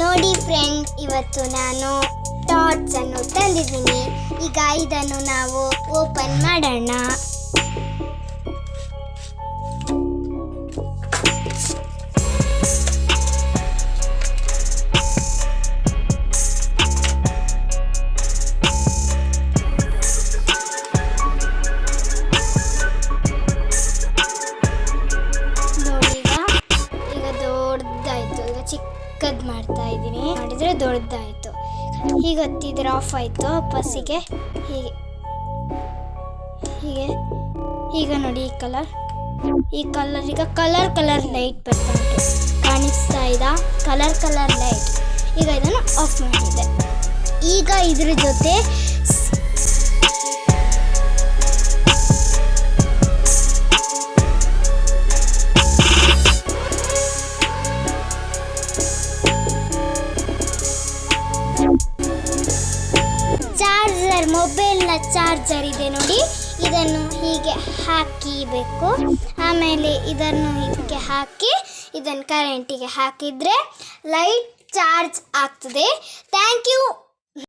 ನೋಡಿ ಫ್ರೆಂಡ್, ಇವತ್ತು ನಾನು ಟಾರ್ಚ್ ಅನ್ನು ತಂದಿದ್ದೀನಿ. ಈಗ ಇದನ್ನು ನಾವು ಓಪನ್ ಮಾಡೋಣ. ಚಿಕ್ಕದು ಮಾಡ್ತಾ ಇದ್ದೀನಿ. ಮಾಡಿದರೆ ದೊಡ್ಡದಾಯಿತು. ಹೀಗೆ ಹತ್ತಿದ್ರೆ ಆಫ್ ಆಯಿತು. ವಾಪಸ್ಸಿಗೆ ಹೀಗೆ ಹೀಗೆ ಈಗ ನೋಡಿ ಈ ಕಲರ್ ಈಗ ಕಲರ್ ಲೈಟ್ ಬರ್ತಾ ಉಂಟು. ಕಾಣಿಸ್ತಾ ಇದೆ ಕಲರ್ ಲೈಟ್. ಈಗ ಇದನ್ನು ಆಫ್ ಮಾಡಿದೆ. ಈಗ ಇದ್ರ ಜೊತೆ ಮೊಬೈಲ್ನ ಚಾರ್ಜರ್ ಇದೆ ನೋಡಿ. ಇದನ್ನು ಹೀಗೆ ಹಾಕಿಬೇಕು. ಆಮೇಲೆ ಇದನ್ನು ಇದಕ್ಕೆ ಹಾಕಿ ಇದನ್ನು ಕರೆಂಟಿಗೆ ಹಾಕಿದರೆ ಲೈಟ್ ಚಾರ್ಜ್ ಆಗ್ತದೆ. Thank you.